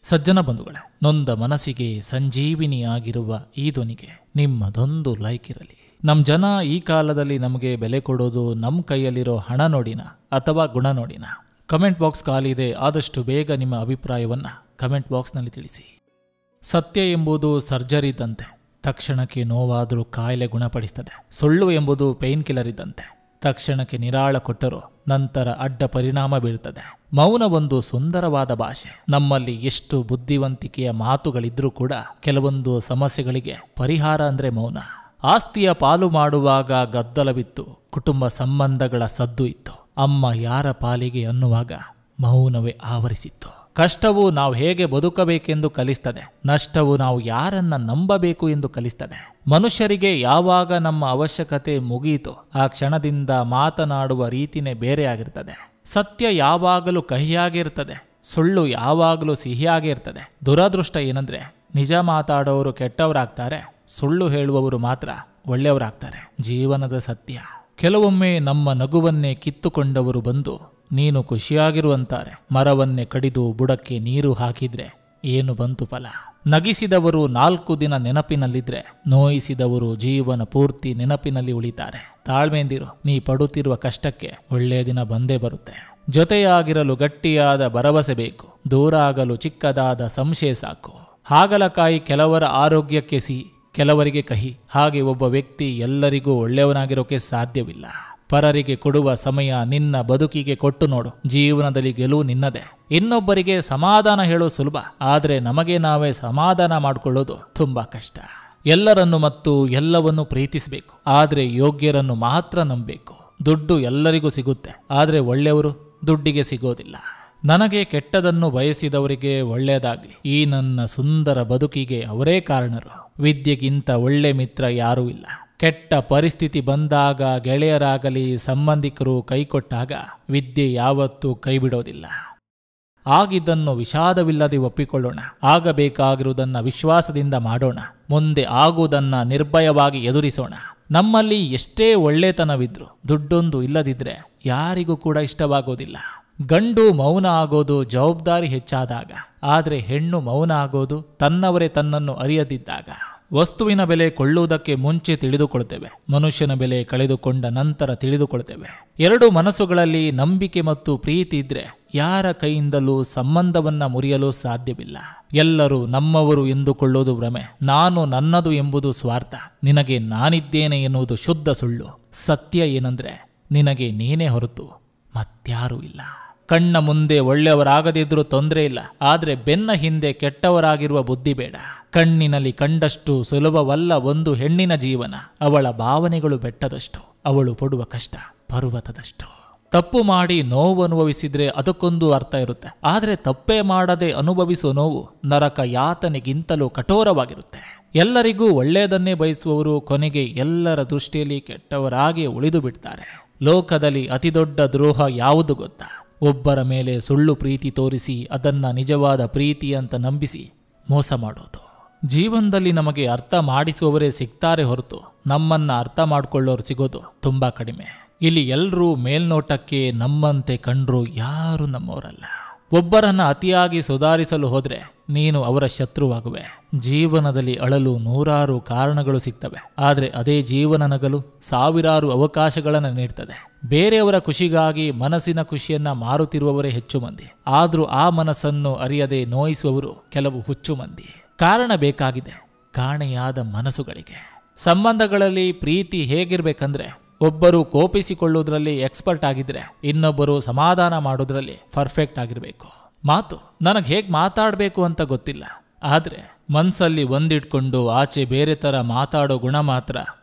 ಸಜ್ಜನ ಬಂಧುಗಳೇ, ನೊಂದ ಮನಸ್ಸಿಗೆ ಸಂಜೀವಿನಿಯಾಗಿರುವ ಈ ಧ್ವನಿಗೆ ನಿಮ್ಮದೊಂದು ಲೈಕ್ ಇರಲಿ. ನಮ್ಮ ಜನ ಈ ಕಾಲದಲ್ಲಿ ನಮಗೆ ಬೆಲೆ ಕೊಡೋದು ನಮ್ಮ ಕೈಯಲ್ಲಿರೋ ಹಣ ನೋಡಿನ ಅಥವಾ ಗುಣ ನೋಡಿನ? ಕಮೆಂಟ್ ಬಾಕ್ಸ್ ಖಾಲಿ ಇದೆ, ಆದಷ್ಟು ಬೇಗ ನಿಮ್ಮ ಅಭಿಪ್ರಾಯವನ್ನು ಕಮೆಂಟ್ ಬಾಕ್ಸ್ನಲ್ಲಿ ತಿಳಿಸಿ. ಸತ್ಯ ಎಂಬುದು ಸರ್ಜರಿ ಇದ್ದಂತೆ, ತಕ್ಷಣಕ್ಕೆ ನೋವಾದರೂ ಕಾಯಿಲೆ ಗುಣಪಡಿಸ್ತದೆ. ಸುಳ್ಳು ಎಂಬುದು ಪೇನ್ ಕಿಲ್ಲರ್ ಇದ್ದಂತೆ, ತಕ್ಷಣಕ್ಕೆ ನಿರಾಳ ಕೊಟ್ಟರೂ ನಂತರ ಅಡ್ಡ ಪರಿಣಾಮ ಬೀರುತ್ತದೆ. ಮೌನ ಒಂದು ಸುಂದರವಾದ ಭಾಷೆ. ನಮ್ಮಲ್ಲಿ ಎಷ್ಟು ಬುದ್ಧಿವಂತಿಕೆಯ ಮಾತುಗಳಿದ್ರೂ ಕೂಡ ಕೆಲವೊಂದು ಸಮಸ್ಯೆಗಳಿಗೆ ಪರಿಹಾರ ಅಂದರೆ ಮೌನ. ಆಸ್ತಿಯ ಪಾಲು ಮಾಡುವಾಗ ಗದ್ದಲವಿತ್ತು, ಕುಟುಂಬ ಸಂಬಂಧಗಳ ಸದ್ದು ಇತ್ತು. ಅಮ್ಮ ಯಾರ ಪಾಲಿಗೆ ಅನ್ನುವಾಗ ಮೌನವೇ ಆವರಿಸಿತ್ತು. ಕಷ್ಟವು ನಾವು ಹೇಗೆ ಬದುಕಬೇಕೆಂದು ಕಲಿಸ್ತದೆ, ನಷ್ಟವು ನಾವು ಯಾರನ್ನ ನಂಬಬೇಕು ಎಂದು ಕಲಿಸ್ತದೆ. ಮನುಷ್ಯರಿಗೆ ಯಾವಾಗ ನಮ್ಮ ಅವಶ್ಯಕತೆ ಮುಗಿಯಿತೋ ಆ ಕ್ಷಣದಿಂದ ಮಾತನಾಡುವ ರೀತಿನೇ ಬೇರೆಯಾಗಿರ್ತದೆ. ಸತ್ಯ ಯಾವಾಗಲೂ ಕಹಿಯಾಗಿರ್ತದೆ, ಸುಳ್ಳು ಯಾವಾಗಲೂ ಸಿಹಿಯಾಗಿರ್ತದೆ. ದುರದೃಷ್ಟ ಏನಂದ್ರೆ, ನಿಜ ಮಾತಾಡೋರು ಕೆಟ್ಟವರಾಗ್ತಾರೆ, ಸುಳ್ಳು ಹೇಳುವವರು ಮಾತ್ರ ಒಳ್ಳೆಯವರಾಗ್ತಾರೆ. ಜೀವನದ ಸತ್ಯ. ಕೆಲವೊಮ್ಮೆ ನಮ್ಮ ನಗುವನ್ನೇ ಕಿತ್ತುಕೊಂಡವರು ಬಂದು ನೀನು ಖುಷಿಯಾಗಿರುವಂತಾರೆ. ಮರವನ್ನೇ ಕಡಿದು ಬುಡಕ್ಕೆ ನೀರು ಹಾಕಿದ್ರೆ ಏನು ಬಂತು ಫಲ? ನಗಿಸಿದವರು 4 ದಿನ ನೆನಪಿನಲ್ಲಿದ್ರೆ, ನೋಯಿಸಿದವರು ಜೀವನ ಪೂರ್ತಿ ನೆನಪಿನಲ್ಲಿ ಉಳಿತಾರೆ. ತಾಳ್ಮೆಯಿಂದಿರು, ನೀ ಪಡುತ್ತಿರುವ ಕಷ್ಟಕ್ಕೆ ಒಳ್ಳೆಯ ದಿನ ಬಂದೇ ಬರುತ್ತೆ. ಜೊತೆಯಾಗಿರಲು ಗಟ್ಟಿಯಾದ ಭರವಸೆ ಬೇಕು, ದೂರ ಆಗಲು ಚಿಕ್ಕದಾದ ಸಂಶಯ ಸಾಕು. ಹಾಗಲಕಾಯಿ ಕೆಲವರ ಆರೋಗ್ಯಕ್ಕೆ ಸಿಹಿ, ಕೆಲವರಿಗೆ ಕಹಿ. ಹಾಗೆ ಒಬ್ಬ ವ್ಯಕ್ತಿ ಎಲ್ಲರಿಗೂ ಒಳ್ಳೆಯವನಾಗಿರೋಕೆ ಸಾಧ್ಯವಿಲ್ಲ. ಪರರಿಗೆ ಕೊಡುವ ಸಮಯ ನಿನ್ನ ಬದುಕಿಗೆ ಕೊಟ್ಟು ನೋಡು. ಜೀವನದಲ್ಲಿ ಗೆಲುವು ನಿನ್ನದೇ. ಇನ್ನೊಬ್ಬರಿಗೆ ಸಮಾಧಾನ ಹೇಳೋದು ಸುಲಭ, ಆದರೆ ನಮಗೆ ನಾವೇ ಸಮಾಧಾನ ಮಾಡಿಕೊಳ್ಳೋದು ತುಂಬಾ ಕಷ್ಟ. ಎಲ್ಲರನ್ನು ಮತ್ತು ಎಲ್ಲವನ್ನು ಪ್ರೀತಿಸಬೇಕು, ಆದರೆ ಯೋಗ್ಯರನ್ನು ಮಾತ್ರ ನಂಬಬೇಕು. ದುಡ್ಡು ಎಲ್ಲರಿಗೂ ಸಿಗುತ್ತೆ, ಆದರೆ ಒಳ್ಳೆಯವರು ದುಡ್ಡಿಗೆ ಸಿಗೋದಿಲ್ಲ. ನನಗೆ ಕೆಟ್ಟದನ್ನು ಬಯಸಿದವರಿಗೆ ಒಳ್ಳೆಯದಾಗಲಿ, ಈ ನನ್ನ ಸುಂದರ ಬದುಕಿಗೆ ಅವರೇ ಕಾರಣರು. ವಿದ್ಯೆಗಿಂತ ಒಳ್ಳೆ ಮಿತ್ರ ಯಾರೂ ಇಲ್ಲ. ಕೆಟ್ಟ ಪರಿಸ್ಥಿತಿ ಬಂದಾಗ ಗೆಳೆಯರಾಗಲಿ ಸಂಬಂಧಿಕರು ಕೈಕೊಟ್ಟಾಗ ವಿದ್ಯೆ ಯಾವತ್ತೂ ಕೈಬಿಡೋದಿಲ್ಲ. ಆಗಿದ್ದನ್ನು ವಿಷಾದವಿಲ್ಲದೆ ಒಪ್ಪಿಕೊಳ್ಳೋಣ. ಆಗಬೇಕಾಗಿರುವುದನ್ನು ವಿಶ್ವಾಸದಿಂದ ಮಾಡೋಣ. ಮುಂದೆ ಆಗುವುದನ್ನು ನಿರ್ಭಯವಾಗಿ ಎದುರಿಸೋಣ. ನಮ್ಮಲ್ಲಿ ಎಷ್ಟೇ ಒಳ್ಳೆತನವಿದ್ರು ದುಡ್ಡೊಂದು ಇಲ್ಲದಿದ್ರೆ ಯಾರಿಗೂ ಕೂಡ ಇಷ್ಟವಾಗೋದಿಲ್ಲ. ಗಂಡು ಮೌನ ಆಗೋದು ಜವಾಬ್ದಾರಿ ಹೆಚ್ಚಾದಾಗ, ಆದರೆ ಹೆಣ್ಣು ಮೌನ ಆಗೋದು ತನ್ನವರೇ ತನ್ನನ್ನು ಅರಿಯದಿದ್ದಾಗ. ವಸ್ತುವಿನ ಬೆಲೆ ಕೊಳ್ಳುವುದಕ್ಕೆ ಮುಂಚೆ ತಿಳಿದುಕೊಳ್ತೇವೆ, ಮನುಷ್ಯನ ಬೆಲೆ ಕಳೆದುಕೊಂಡ ನಂತರ ತಿಳಿದುಕೊಳ್ತೇವೆ. 2 ಮನಸ್ಸುಗಳಲ್ಲಿ ನಂಬಿಕೆ ಮತ್ತು ಪ್ರೀತಿ ಇದ್ರೆ ಯಾರ ಕೈಯಿಂದಲೂ ಸಂಬಂಧವನ್ನ ಮುರಿಯಲು ಸಾಧ್ಯವಿಲ್ಲ. ಎಲ್ಲರೂ ನಮ್ಮವರು ಎಂದುಕೊಳ್ಳೋದು ಭ್ರಮೆ. ನಾನು ನನ್ನದು ಎಂಬುದು ಸ್ವಾರ್ಥ. ನಿನಗೆ ನಾನಿದ್ದೇನೆ ಎನ್ನುವುದು ಶುದ್ಧ ಸುಳ್ಳು. ಸತ್ಯ ಏನಂದ್ರೆ, ನಿನಗೆ ನೀನೇ ಹೊರತು ಮತ್ಯಾರೂ ಇಲ್ಲ. ಕಣ್ಣ ಮುಂದೆ ಒಳ್ಳೆಯವರಾಗದಿದ್ರೂ ತೊಂದರೆ ಇಲ್ಲ, ಆದರೆ ಬೆನ್ನ ಹಿಂದೆ ಕೆಟ್ಟವರಾಗಿರುವ ಬುದ್ಧಿ ಬೇಡ. ಕಣ್ಣಿನಲ್ಲಿ ಕಂಡಷ್ಟು ಸುಲಭವಲ್ಲ ಒಂದು ಹೆಣ್ಣಿನ ಜೀವನ. ಅವಳ ಭಾವನೆಗಳು ಬೆಟ್ಟದಷ್ಟು, ಅವಳು ಪಡುವ ಕಷ್ಟ ಪರ್ವತದಷ್ಟು. ತಪ್ಪು ಮಾಡಿ ನೋವು ಅನುಭವಿಸಿದ್ರೆ ಅದಕ್ಕೊಂದು ಅರ್ಥ ಇರುತ್ತೆ, ಆದರೆ ತಪ್ಪೇ ಮಾಡದೆ ಅನುಭವಿಸುವ ನೋವು ನರಕ ಯಾತನೆಗಿಂತಲೂ ಕಠೋರವಾಗಿರುತ್ತೆ. ಎಲ್ಲರಿಗೂ ಒಳ್ಳೆಯದನ್ನೇ ಬಯಸುವವರು ಕೊನೆಗೆ ಎಲ್ಲರ ದೃಷ್ಟಿಯಲ್ಲಿ ಕೆಟ್ಟವರಾಗಿ ಉಳಿದು ಬಿಡ್ತಾರೆ. ಲೋಕದಲ್ಲಿ ಅತಿದೊಡ್ಡ ದ್ರೋಹ ಯಾವುದು ಗೊತ್ತಾ? ಒಬ್ಬರ ಮೇಲೆ ಸುಳ್ಳು ಪ್ರೀತಿ ತೋರಿಸಿ ಅದನ್ನ ನಿಜವಾದ ಪ್ರೀತಿ ಅಂತ ನಂಬಿಸಿ ಮೋಸ ಮಾಡೋದು. ಜೀವನದಲ್ಲಿ ನಮಗೆ ಅರ್ಥ ಮಾಡಿಸುವವರೇ ಸಿಗ್ತಾರೆ ಹೊರತು ನಮ್ಮನ್ನ ಅರ್ಥ ಮಾಡ್ಕೊಳ್ಳೋರು ಸಿಗೋದು ತುಂಬಾ ಕಡಿಮೆ. ಇಲ್ಲಿ ಎಲ್ಲರೂ ಮೇಲ್ನೋಟಕ್ಕೆ ನಮ್ಮಂತೆ ಕಂಡ್ರು ಯಾರು ನಮ್ಮವರಲ್ಲ. ಒಬ್ಬರನ್ನ ಅತಿಯಾಗಿ ಸುಧಾರಿಸಲು ಹೋದ್ರೆ ನೀನು ಅವರ ಶತ್ರುವಾಗುವೆ. ಜೀವನದಲ್ಲಿ ಅಳಲು 100 ಕಾರಣಗಳು ಸಿಗ್ತವೆ, ಆದರೆ ಅದೇ ಜೀವನ ನಗಲು 1000 ಅವಕಾಶಗಳನ್ನು ನೀಡ್ತದೆ. ಬೇರೆಯವರ ಖುಷಿಗಾಗಿ ಮನಸ್ಸಿನ ಖುಷಿಯನ್ನ ಮಾರುತ್ತಿರುವವರೇ ಹೆಚ್ಚು ಮಂದಿ, ಆದ್ರೂ ಆ ಮನಸ್ಸನ್ನು ಅರಿಯದೆ ನೋಯಿಸುವವರು ಕೆಲವು ಹುಚ್ಚು ಮಂದಿ. ಕಾರಣ ಬೇಕಾಗಿದೆ, ಕಾಣೆಯಾದ ಮನಸ್ಸುಗಳಿಗೆ. ಸಂಬಂಧಗಳಲ್ಲಿ ಪ್ರೀತಿ ಹೇಗಿರ್ಬೇಕಂದ್ರೆ, ಒಬ್ಬರು ಕೋಪಿಸಿಕೊಳ್ಳುವುದರಲ್ಲಿ ಎಕ್ಸ್ಪರ್ಟ್ ಆಗಿದ್ರೆ ಇನ್ನೊಬ್ಬರು ಸಮಾಧಾನ ಮಾಡೋದ್ರಲ್ಲಿ ಪರ್ಫೆಕ್ಟ್ ಆಗಿರಬೇಕು. ಮಾತು ನನಗೆ ಹೇಗೆ ಮಾತಾಡಬೇಕು ಅಂತ ಗೊತ್ತಿಲ್ಲ, ಆದರೆ ಮನಸ್ಸಲ್ಲಿ ಒಂದಿಟ್ಕೊಂಡು ಆಚೆ ಬೇರೆ ಥರ ಮಾತಾಡೋ ಗುಣ ಮಾತ್ರ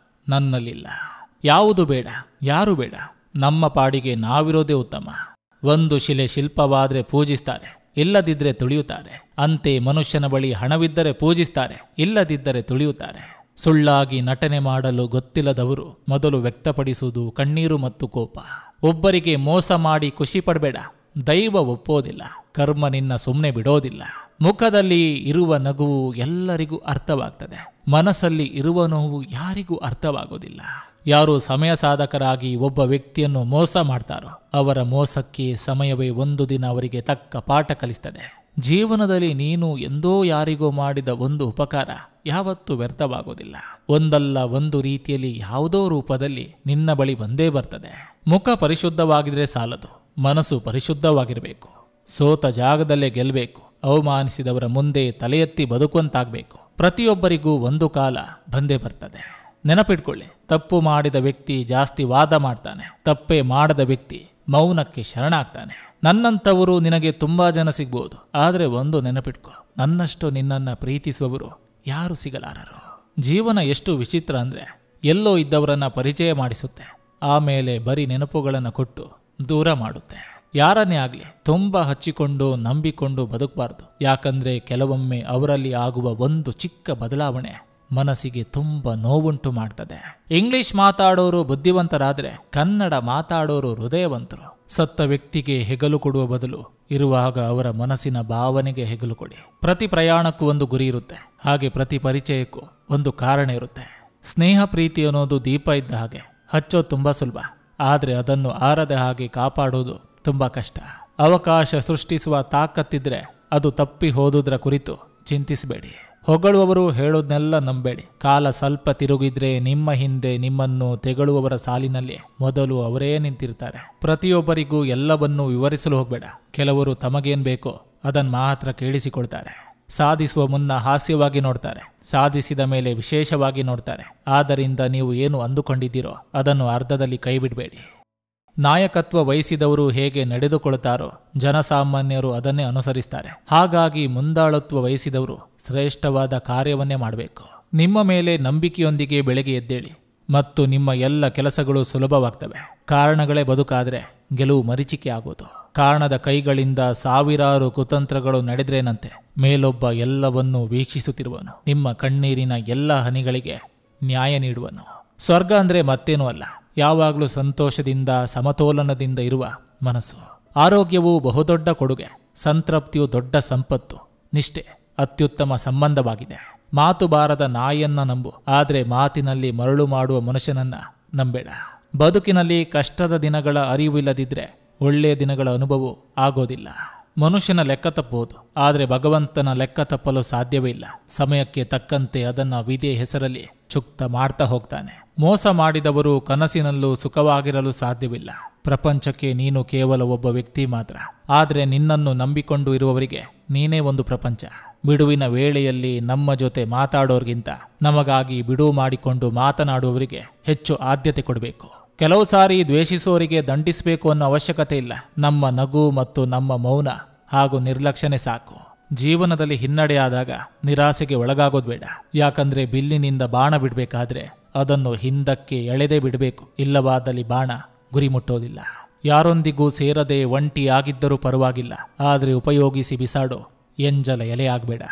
ನನ್ನಲ್ಲಿಲ್ಲ. ಯಾವುದು ಬೇಡ, ಯಾರು ಬೇಡ, ನಮ್ಮ ಪಾಡಿಗೆ ನಾವಿರೋದೇ ಉತ್ತಮ. ಒಂದು ಶಿಲೆ ಶಿಲ್ಪವಾದರೆ ಪೂಜಿಸ್ತಾರೆ, ಇಲ್ಲದಿದ್ದರೆ ತುಳಿಯುತ್ತಾರೆ. ಅಂತೆ ಮನುಷ್ಯನ ಬಳಿ ಹಣವಿದ್ದರೆ ಪೂಜಿಸ್ತಾರೆ, ಇಲ್ಲದಿದ್ದರೆ ತುಳಿಯುತ್ತಾರೆ. ಸುಳ್ಳಾಗಿ ನಟನೆ ಮಾಡಲು ಗೊತ್ತಿಲ್ಲದವರು ಮೊದಲು ವ್ಯಕ್ತಪಡಿಸುವುದು ಕಣ್ಣೀರು ಮತ್ತು ಕೋಪ. ಒಬ್ಬರಿಗೆ ಮೋಸ ಮಾಡಿ ಖುಷಿ ಪಡಬೇಡ, ದೈವ ಒಪ್ಪೋದಿಲ್ಲ, ಕರ್ಮ ನಿನ್ನ ಸುಮ್ಮನೆ ಬಿಡೋದಿಲ್ಲ. ಮುಖದಲ್ಲಿ ಇರುವ ನಗುವು ಎಲ್ಲರಿಗೂ ಅರ್ಥವಾಗ್ತದೆ, ಮನಸ್ಸಲ್ಲಿ ಇರುವ ನೋವು ಯಾರಿಗೂ ಅರ್ಥವಾಗೋದಿಲ್ಲ. ಯಾರು ಸಮಯ ಸಾಧಕರಾಗಿ ಒಬ್ಬ ವ್ಯಕ್ತಿಯನ್ನು ಮೋಸ ಮಾಡ್ತಾರೋ ಅವರ ಮೋಸಕ್ಕೆ ಸಮಯವೇ ಒಂದು ದಿನ ಅವರಿಗೆ ತಕ್ಕ ಪಾಠ ಕಲಿಸ್ತದೆ. ಜೀವನದಲ್ಲಿ ನೀನು ಎಂದೋ ಯಾರಿಗೋ ಮಾಡಿದ ಒಂದು ಉಪಕಾರ ಯಾವತ್ತೂ ವ್ಯರ್ಥವಾಗೋದಿಲ್ಲ. ಒಂದಲ್ಲ ಒಂದು ರೀತಿಯಲ್ಲಿ ಯಾವುದೋ ರೂಪದಲ್ಲಿ ನಿನ್ನ ಬಳಿ ಬಂದೇ ಬರ್ತದೆ. ಮುಖ ಪರಿಶುದ್ಧವಾಗಿದ್ರೆ ಸಾಲದು, ಮನಸ್ಸು ಪರಿಶುದ್ಧವಾಗಿರಬೇಕು. ಸೋತ ಜಾಗದಲ್ಲೇ ಗೆಲ್ಲಬೇಕು. ಅವಮಾನಿಸಿದವರ ಮುಂದೆ ತಲೆ ಎತ್ತಿ ಬದುಕುವಂತಾಗಬೇಕು. ಪ್ರತಿಯೊಬ್ಬರಿಗೂ ಒಂದು ಕಾಲ ಬಂದೇ ಬರ್ತದೆ. ನೆನಪಿಟ್ಕೊಳ್ಳಿ, ತಪ್ಪು ಮಾಡಿದ ವ್ಯಕ್ತಿ ಜಾಸ್ತಿ ವಾದ ಮಾಡ್ತಾನೆ, ತಪ್ಪೇ ಮಾಡದ ವ್ಯಕ್ತಿ ಮೌನಕ್ಕೆ ಶರಣಾಗ್ತಾನೆ. ನನ್ನಂಥವರು ನಿನಗೆ ತುಂಬಾ ಜನ ಸಿಗ್ಬೋದು, ಆದರೆ ಒಂದು ನೆನಪಿಟ್ಕೊ, ನನ್ನಷ್ಟು ನಿನ್ನನ್ನು ಪ್ರೀತಿಸುವವರು ಯಾರು ಸಿಗಲಾರರು. ಜೀವನ ಎಷ್ಟು ವಿಚಿತ್ರ ಅಂದರೆ, ಎಲ್ಲೋ ಇದ್ದವರನ್ನ ಪರಿಚಯ ಮಾಡಿಸುತ್ತೆ, ಆಮೇಲೆ ಬರೀ ನೆನಪುಗಳನ್ನು ಕೊಟ್ಟು ದೂರ ಮಾಡುತ್ತೆ. ಯಾರನ್ನೇ ಆಗಲಿ ತುಂಬ ಹಚ್ಚಿಕೊಂಡು ನಂಬಿಕೊಂಡು ಬದುಕಬಾರ್ದು. ಯಾಕಂದ್ರೆ ಕೆಲವೊಮ್ಮೆ ಅವರಲ್ಲಿ ಆಗುವ ಒಂದು ಚಿಕ್ಕ ಬದಲಾವಣೆ ಮನಸ್ಸಿಗೆ ತುಂಬ ನೋವುಂಟು ಮಾಡ್ತದೆ. ಇಂಗ್ಲಿಷ್ ಮಾತಾಡೋರು ಬುದ್ಧಿವಂತರಾದ್ರೆ ಕನ್ನಡ ಮಾತಾಡೋರು ಹೃದಯವಂತರು. ಸತ್ತ ವ್ಯಕ್ತಿಗೆ ಹೆಗಲು ಕೊಡುವ ಬದಲು ಇರುವಾಗ ಅವರ ಮನಸ್ಸಿನ ಭಾವನೆಗೆ ಹೆಗಲು ಕೊಡಿ. ಪ್ರತಿ ಪ್ರಯಾಣಕ್ಕೂ ಒಂದು ಗುರಿ ಇರುತ್ತೆ, ಹಾಗೆ ಪ್ರತಿ ಪರಿಚಯಕ್ಕೂ ಒಂದು ಕಾರಣ ಇರುತ್ತೆ. ಸ್ನೇಹ ಪ್ರೀತಿ ಅನ್ನೋದು ದೀಪ ಇದ್ದ ಹಾಗೆ, ಹಚ್ಚೋದು ತುಂಬ ಸುಲಭ, ಆದರೆ ಅದನ್ನು ಆರದ ಹಾಗೆ ಕಾಪಾಡೋದು ತುಂಬ ಕಷ್ಟ. ಅವಕಾಶ ಸೃಷ್ಟಿಸುವ ತಾಕತ್ತಿದ್ರೆ ಅದು ತಪ್ಪಿ ಹೋದುದರ ಕುರಿತು ಚಿಂತಿಸಬೇಡಿ. ಹೊಗಳುವವರು ಹೇಳೋದನ್ನೆಲ್ಲ ನಂಬೇಡಿ. ಕಾಲ ಸ್ವಲ್ಪ ತಿರುಗಿದ್ರೆ ನಿಮ್ಮ ಹಿಂದೆ ನಿಮ್ಮನ್ನು ತೆಗಳುವವರ ಸಾಲಿನಲ್ಲಿ ಮೊದಲು ಅವರೇ ನಿಂತಿರ್ತಾರೆ. ಪ್ರತಿಯೊಬ್ಬರಿಗೂ ಎಲ್ಲವನ್ನೂ ವಿವರಿಸಲು ಹೋಗಬೇಡ. ಕೆಲವರು ತಮಗೇನು ಬೇಕೋ ಅದನ್ನು ಮಾತ್ರ ಕೇಳಿಸಿಕೊಳ್ತಾರೆ. ಸಾಧಿಸುವ ಮುನ್ನ ಹಾಸ್ಯವಾಗಿ ನೋಡ್ತಾರೆ, ಸಾಧಿಸಿದ ಮೇಲೆ ವಿಶೇಷವಾಗಿ ನೋಡ್ತಾರೆ. ಆದ್ದರಿಂದ ನೀವು ಏನು ಅಂದುಕೊಂಡಿದ್ದೀರೋ ಅದನ್ನು ಅರ್ಧದಲ್ಲಿ ಕೈಬಿಡಬೇಡಿ. ನಾಯಕತ್ವ ವಹಿಸಿದವರು ಹೇಗೆ ನಡೆದುಕೊಳ್ತಾರೋ ಜನಸಾಮಾನ್ಯರು ಅದನ್ನೇ ಅನುಸರಿಸ್ತಾರೆ. ಹಾಗಾಗಿ ಮುಂದಾಳತ್ವ ವಹಿಸಿದವರು ಶ್ರೇಷ್ಠವಾದ ಕಾರ್ಯವನ್ನೇ ಮಾಡಬೇಕು. ನಿಮ್ಮ ಮೇಲೆ ನಂಬಿಕೆಯೊಂದಿಗೆ ಬೆಳಗ್ಗೆ ಎದ್ದೇಳಿ ಮತ್ತು ನಿಮ್ಮ ಎಲ್ಲ ಕೆಲಸಗಳು ಸುಲಭವಾಗ್ತವೆ. ಕಾರಣಗಳೇ ಬದುಕಾದ್ರೆ ಗೆಲುವು ಮರೀಚಿಕೆ ಆಗೋದು. ಕಾರಣದ ಕೈಗಳಿಂದ ಸಾವಿರಾರು ಕುತಂತ್ರಗಳು ನಡೆದ್ರೇನಂತೆ, ಮೇಲೊಬ್ಬ ಎಲ್ಲವನ್ನೂ ವೀಕ್ಷಿಸುತ್ತಿರುವನು. ನಿಮ್ಮ ಕಣ್ಣೀರಿನ ಎಲ್ಲ ಹನಿಗಳಿಗೆ ನ್ಯಾಯ ನೀಡುವನು. ಸ್ವರ್ಗ ಅಂದ್ರೆ ಮತ್ತೇನೂ ಅಲ್ಲ, ಯಾವಾಗಲೂ ಸಂತೋಷದಿಂದ ಸಮತೋಲನದಿಂದ ಇರುವ ಮನಸ್ಸು. ಆರೋಗ್ಯವು ಬಹುದೊಡ್ಡ ಕೊಡುಗೆ, ಸಂತೃಪ್ತಿಯು ದೊಡ್ಡ ಸಂಪತ್ತು, ನಿಷ್ಠೆ ಅತ್ಯುತ್ತಮ ಸಂಬಂಧವಾಗಿದೆ. ಮಾತು ಬಾರದ ನಾಯಿಯನ್ನ ನಂಬು, ಆದರೆ ಮಾತಿನಲ್ಲಿ ಮರಳು ಮಾಡುವ ಮನುಷ್ಯನನ್ನ ನಂಬೇಡ. ಬದುಕಿನಲ್ಲಿ ಕಷ್ಟದ ದಿನಗಳ ಅರಿವಿಲ್ಲದಿದ್ರೆ ಒಳ್ಳೆಯ ದಿನಗಳ ಅನುಭವ ಆಗೋದಿಲ್ಲ. ಮನುಷ್ಯನ ಲೆಕ್ಕ ತಪ್ಪಬಹುದು, ಆದರೆ ಭಗವಂತನ ಲೆಕ್ಕ ತಪ್ಪಲು ಸಾಧ್ಯವೇ ಇಲ್ಲ. ಸಮಯಕ್ಕೆ ತಕ್ಕಂತೆ ಅದನ್ನ ವಿಧಿ ಹೆಸರಲ್ಲಿ ಚುಕ್ತ ಮಾಡ್ತಾ ಹೋಗ್ತಾನೆ. ಮೋಸ ಮಾಡಿದವರು ಕನಸಿನಲ್ಲೂ ಸುಖವಾಗಿರಲು ಸಾಧ್ಯವಿಲ್ಲ. ಪ್ರಪಂಚಕ್ಕೆ ನೀನು ಕೇವಲ ಒಬ್ಬ ವ್ಯಕ್ತಿ ಮಾತ್ರ, ಆದರೆ ನಿನ್ನನ್ನು ನಂಬಿಕೊಂಡು ಇರುವವರಿಗೆ ನೀನೇ ಒಂದು ಪ್ರಪಂಚ. ಬಿಡುವಿನ ವೇಳೆಯಲ್ಲಿ ನಮ್ಮ ಜೊತೆ ಮಾತಾಡೋರ್ಗಿಂತ ನಮಗಾಗಿ ಬಿಡುವು ಮಾಡಿಕೊಂಡು ಮಾತನಾಡುವವರಿಗೆ ಹೆಚ್ಚು ಆದ್ಯತೆ ಕೊಡಬೇಕು. ಕೆಲವು ಸಾರಿ ದ್ವೇಷಿಸೋರಿಗೆ ದಂಡಿಸಬೇಕು ಅನ್ನೋ ಅವಶ್ಯಕತೆ ಇಲ್ಲ. ನಮ್ಮ ನಗು ಮತ್ತು ನಮ್ಮ ಮೌನ ಹಾಗೂ ನಿರ್ಲಕ್ಷ್ಯನೇ ಸಾಕು. ಜೀವನದಲ್ಲಿ ಹಿನ್ನಡೆಯಾದಾಗ ನಿರಾಸೆಗೆ ಒಳಗಾಗೋದು ಬೇಡ. ಯಾಕಂದ್ರೆ ಬಿಲ್ಲಿನಿಂದ ಬಾಣ ಬಿಡಬೇಕಾದ್ರೆ ಅದನ್ನು ಹಿಂದಕ್ಕೆ ಎಳೆದೇ ಬಿಡಬೇಕು, ಇಲ್ಲವಾದಲ್ಲಿ ಬಾಣ ಗುರಿ ಮುಟ್ಟೋದಿಲ್ಲ. ಯಾರೊಂದಿಗೂ ಸೇರದೆ ಒಂಟಿ ಆಗಿದ್ದರೂ ಪರವಾಗಿಲ್ಲ, ಆದರೆ ಉಪಯೋಗಿಸಿ ಬಿಸಾಡೋ ಎಂಜಲ ಎಲೆ ಆಗಬೇಡ.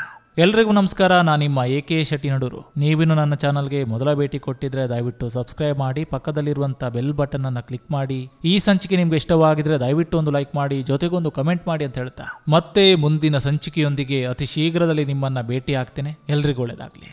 ಎಲ್ರಿಗೂ ನಮಸ್ಕಾರ, ನಾನು ನಿಮ್ಮ AK ಶೆಟ್ಟಿ ನಡೂರು. ನೀವಿನ್ನು ನನ್ನ ಚಾನಲ್ಗೆ ಮೊದಲ ಭೇಟಿ ಕೊಟ್ಟಿದ್ರೆ ದಯವಿಟ್ಟು ಸಬ್ಸ್ಕ್ರೈಬ್ ಮಾಡಿ, ಪಕ್ಕದಲ್ಲಿರುವಂಥ ಬೆಲ್ ಬಟನ್ ಅನ್ನು ಕ್ಲಿಕ್ ಮಾಡಿ. ಈ ಸಂಚಿಕೆ ನಿಮ್ಗೆ ಇಷ್ಟವಾಗಿದ್ರೆ ದಯವಿಟ್ಟು ಒಂದು ಲೈಕ್ ಮಾಡಿ, ಜೊತೆಗೊಂದು ಕಮೆಂಟ್ ಮಾಡಿ ಅಂತ ಹೇಳ್ತಾ ಮತ್ತೆ ಮುಂದಿನ ಸಂಚಿಕೆಯೊಂದಿಗೆ ಅತಿ ಶೀಘ್ರದಲ್ಲಿ ನಿಮ್ಮನ್ನ ಭೇಟಿ ಆಗ್ತೇನೆ. ಎಲ್ರಿಗೂ ಒಳ್ಳೆಯದಾಗಲಿ.